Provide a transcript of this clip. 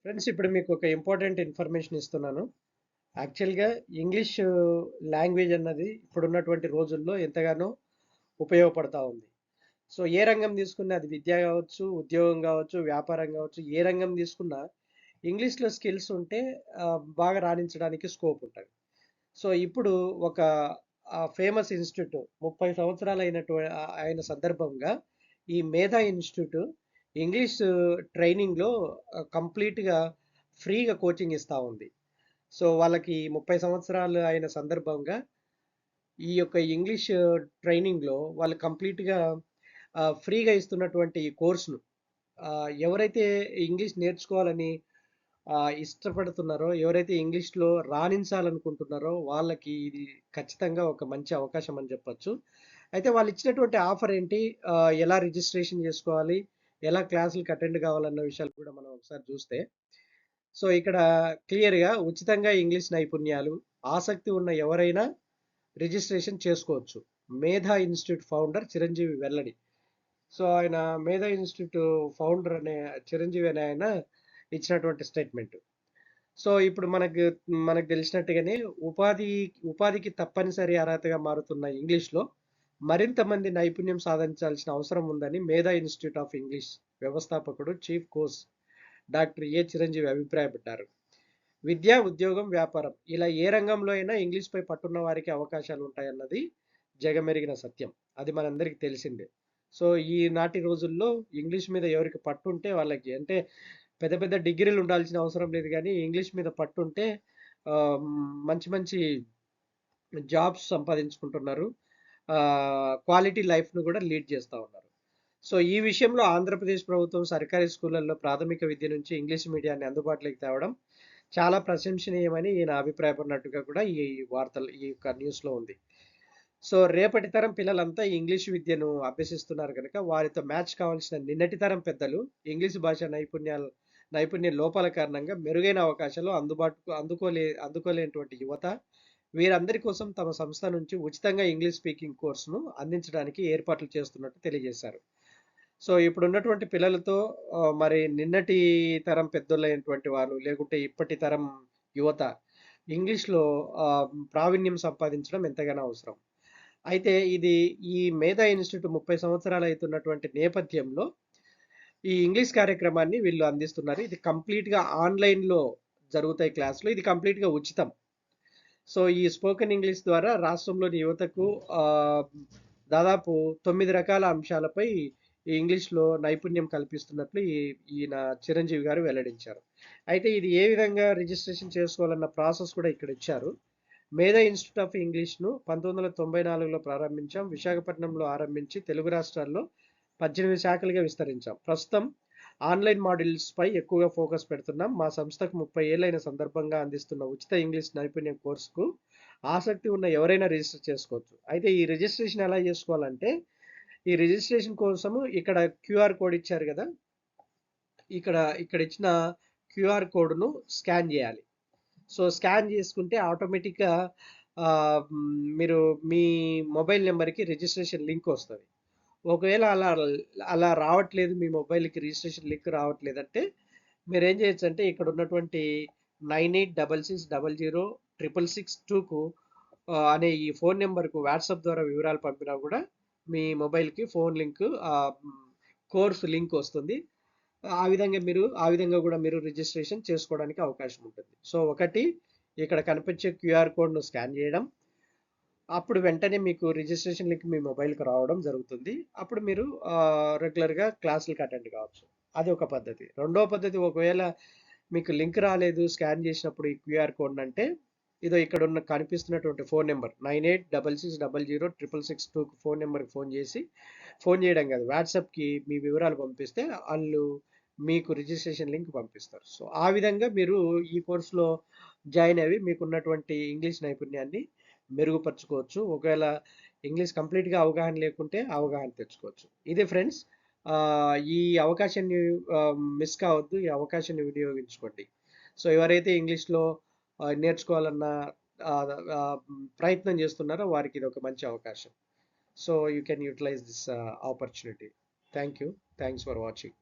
Friends, ఇప్పుడు మీకు ఒక ఇంపార్టెంట్ ఇన్ఫర్మేషన్ ఇస్తున్నాను. యాక్చువల్‌గా ఇంగ్లీష్ లాంగ్వేజ్ అన్నది ఇప్పుడున్నటువంటి రోజుల్లో ఎంతగానో ఉపయోగపడతా ఉంది. సో, ఏ రంగం తీసుకున్నా అది విద్య కావచ్చు, ఉద్యోగం కావచ్చు, వ్యాపారం కావచ్చు, ఏ రంగం తీసుకున్నా ఇంగ్లీష్‌లో స్కిల్స్ ఉంటే బాగా రాణించడానికి స్కోప్ ఉంటది. సో, ఇప్పుడు ఒక ఫేమస్ ఇన్‌స్టిట్యూట్ 30 సంవత్సరాలు అయిన సందర్భంగా ఈ మేధా ఇన్‌స్టిట్యూట్ ఇంగ్లీష్ ట్రైనింగ్‌లో కంప్లీట్‌గా ఫ్రీగా కోచింగ్ ఇస్తా ఉంది. సో, వాళ్ళకి 30 సంవత్సరాలు అయిన సందర్భంగా ఈ యొక్క ఇంగ్లీష్ ట్రైనింగ్‌లో వాళ్ళు కంప్లీట్‌గా ఫ్రీగా ఇస్తున్నటువంటి ఈ కోర్స్‌ను ఎవరైతే ఇంగ్లీష్ నేర్చుకోవాలని ఇష్టపడుతున్నారో, ఎవరైతే ఇంగ్లీష్‌లో రాణించాలనుకుంటున్నారో వాళ్ళకి ఇది ఖచ్చితంగా ఒక మంచి అవకాశం అని చెప్పొచ్చు. అయితే వాళ్ళిచ్చినటువంటి ఆఫర్ ఏంటి? ఎలా రిజిస్ట్రేషన్ చేసుకోవాలి? ఎలా క్లాసులకి అటెండ్ కావాలన్న విషయాలు కూడా మనం ఒకసారి చూస్తే, సో, ఇక్కడ క్లియర్‌గా ఉచితంగా ఇంగ్లీష్ నైపుణ్యాలు, ఆసక్తి ఉన్న ఎవరైనా రిజిస్ట్రేషన్ చేసుకోవచ్చు. మేధా ఇన్‌స్టిట్యూట్ ఫౌండర్ చిరంజీవి వెల్లడి. సో, ఆయన మేధా ఇన్‌స్టిట్యూట్ ఫౌండర్ అనే చిరంజీవి అనే ఆయన ఇచ్చినటువంటి స్టేట్మెంట్. సో, ఇప్పుడు మనకు తెలిసినట్టుగానే ఉపాధికి తప్పనిసరి అర్హతగా మారుతున్న ఇంగ్లీష్‌లో మరింత మంది నైపుణ్యం సాధించాల్సిన అవసరం ఉందని మేధా ఇన్‌స్టిట్యూట్ ఆఫ్ ఇంగ్లీష్ వ్యవస్థాపకుడు, చీఫ్ కోర్స్ డాక్టర్ చిరంజీవి అభిప్రాయపడ్డారు. విద్య, ఉద్యోగం, వ్యాపారం ఇలా ఏ రంగంలో అయినా ఇంగ్లీష్‌పై పట్టున్న వారికి అవకాశాలు ఉంటాయన్నది జగమెరిగిన సత్యం. అది మనందరికీ తెలిసిందే. సో, ఈనాటి రోజుల్లో ఇంగ్లీష్ మీద ఎవరికి పట్టుంటే వాళ్ళకి అంటే పెద్ద పెద్ద డిగ్రీలు ఉండాల్సిన అవసరం లేదు గానీ, ఇంగ్లీష్ మీద పట్టుంటే మంచి మంచి జాబ్స్ సంపాదించుకుంటున్నారు. క్వాలిటీ లైఫ్‌ను కూడా లీడ్ చేస్తా ఉన్నారు. సో, ఈ విషయంలో ఆంధ్రప్రదేశ్ ప్రభుత్వం సర్కారీ స్కూళ్ళల్లో ప్రాథమిక విద్య నుంచి ఇంగ్లీష్ మీడియాన్ని అందుబాటులోకి తేవడం చాలా ప్రశంసనీయమని ఈయన అభిప్రాయపడినట్టుగా కూడా ఈ యొక్క న్యూస్‌లో ఉంది. సో, రేపటి తరం పిల్లలంతా ఈ ఇంగ్లీష్ విద్యను అభ్యసిస్తున్నారు గనక, వారితో మ్యాచ్ కావాల్సిన నిన్నటి తరం పెద్దలు ఇంగ్లీష్ భాష నైపుణ్య లోపాల కారణంగా మెరుగైన అవకాశాలు అందుకోలేనటువంటి యువత వీరందరి కోసం తమ సంస్థ నుంచి ఉచితంగా ఇంగ్లీష్ స్పీకింగ్ కోర్సును అందించడానికి ఏర్పాట్లు చేస్తున్నట్టు తెలియజేశారు. సో, ఇప్పుడున్నటువంటి పిల్లలతో మరి నిన్నటి తరం పెద్దోళ్ళైనటువంటి వాళ్ళు, లేకుంటే ఇప్పటి తరం యువత ఇంగ్లీష్‌లో ప్రావీణ్యం సంపాదించడం ఎంతగానో అవసరం. అయితే ఈ మేధా ఇన్‌స్టిట్యూట్ 30 సంవత్సరాలు అయితున్నటువంటి నేపథ్యంలో ఈ ఇంగ్లీష్ కార్యక్రమాన్ని వీళ్ళు అందిస్తున్నారు. ఇది కంప్లీట్‌గా ఆన్‌లైన్‌లో జరుగుతాయి క్లాసులు. ఇది కంప్లీట్‌గా ఉచితం. సో, ఈ స్పోకెన్ ఇంగ్లీష్ ద్వారా రాష్ట్రంలోని యువతకు ఆహ్, దాదాపు 9 రకాల అంశాలపై ఈ ఇంగ్లీష్‌లో నైపుణ్యం కల్పిస్తున్నట్లు ఈయన చిరంజీవి గారు వెల్లడించారు. అయితే ఇది ఏ విధంగా రిజిస్ట్రేషన్ చేసుకోవాలన్న ప్రాసెస్ కూడా ఇక్కడ ఇచ్చారు. మేధా ఇన్‌స్టిట్యూట్ ఆఫ్ ఇంగ్లీష్‌ను 1994లో ప్రారంభించాం. విశాఖపట్నంలో ఆరంభించి తెలుగు రాష్ట్రాల్లో 18 శాఖలుగా విస్తరించాం. ప్రస్తుతం ఆన్‌లైన్ మాడ్యూల్స్‌పై ఎక్కువగా ఫోకస్ పెడుతున్నాం. మా సంస్థకు 30 ఏళ్లైన సందర్భంగా అందిస్తున్న ఉచిత ఇంగ్లీష్ నైపుణ్యం కోర్సుకు ఆసక్తి ఉన్న ఎవరైనా రిజిస్టర్ చేసుకోవచ్చు. అయితే ఈ రిజిస్ట్రేషన్ ఎలా చేసుకోవాలంటే, ఈ రిజిస్ట్రేషన్ కోసము ఇక్కడ క్యూఆర్ కోడ్ ఇచ్చారు గదా! ఇక్కడ ఇక్కడ ఇచ్చిన క్యూఆర్ కోడ్‌ను స్కాన్ జేయాలి. సో, స్కాన్ చేసుకుంటే ఆటోమేటిక్‌గా మీరు మీ మొబైల్ నంబర్‌కి రిజిస్ట్రేషన్ లింక్ వస్తది. ఒకవేళ అలా రావట్లేదు, మీ మొబైల్‌కి రిజిస్ట్రేషన్ లింక్ రావట్లేదంటే మీరేం చేయొచ్చంటే ఇక్కడ ఉన్నటువంటి 9866006662కు అనే ఈ ఫోన్ నంబర్‌కు వాట్సాప్ ద్వారా వివరాలు పంపినా కూడా మీ మొబైల్‌కి కోర్స్ లింక్ వస్తుంది. ఆ విధంగా కూడా మీరు రిజిస్ట్రేషన్ చేసుకోవడానికి అవకాశం ఉంటుంది. సో, ఒకటి ఇక్కడ కనిపించే క్యూఆర్ కోడ్‌ను స్కాన్ చేయడం. అప్పుడు వెంటనే మీకు రిజిస్ట్రేషన్ లింక్ మీ మొబైల్‌కి రావడం జరుగుతుంది. అప్పుడు మీరు రెగ్యులర్‌గా క్లాసులకి అటెండ్ కావచ్చు. అది ఒక పద్ధతి. రెండవ పద్ధతి, ఒకవేళ మీకు లింక్ రాలేదు స్కాన్ చేసినప్పుడు ఈ క్యూఆర్ కోడ్ అంటే, ఇదో ఇక్కడ కనిపిస్తున్నటువంటి ఫోన్ నంబర్ 9866006662కు ఫోన్ నంబర్‌కి ఫోన్ చేయడం కాదు, వాట్సాప్‌కి మీ వివరాలు పంపిస్తే ఆళ్ళు మీకు రిజిస్ట్రేషన్ లింక్ పంపిస్తారు. సో, ఆ విధంగా మీరు ఈ కోర్స్‌లో జాయిన్ అయ్యి మీకున్నటువంటి ఇంగ్లీష్ నైపుణ్యాన్ని మెరుగుపరుచుకోవచ్చు. ఒకవేళ ఇంగ్లీష్ కంప్లీట్‌గా అవగాహన లేకుంటే అవగాహన తెచ్చుకోవచ్చు. ఇది ఫ్రెండ్స్. ఈ అవకాశాన్ని మిస్ కావద్దు. ఈ అవకాశాన్ని వినియోగించుకోండి. సో, ఎవరైతే ఇంగ్లీష్‌లో నేర్చుకోవాలన్న ఆహ్, ఆహ్, ప్రయత్నం చేస్తున్నారో వారికి ఇదొక మంచి అవకాశం. So, you can utilise this opportunity. Thank you. Thanks for watching.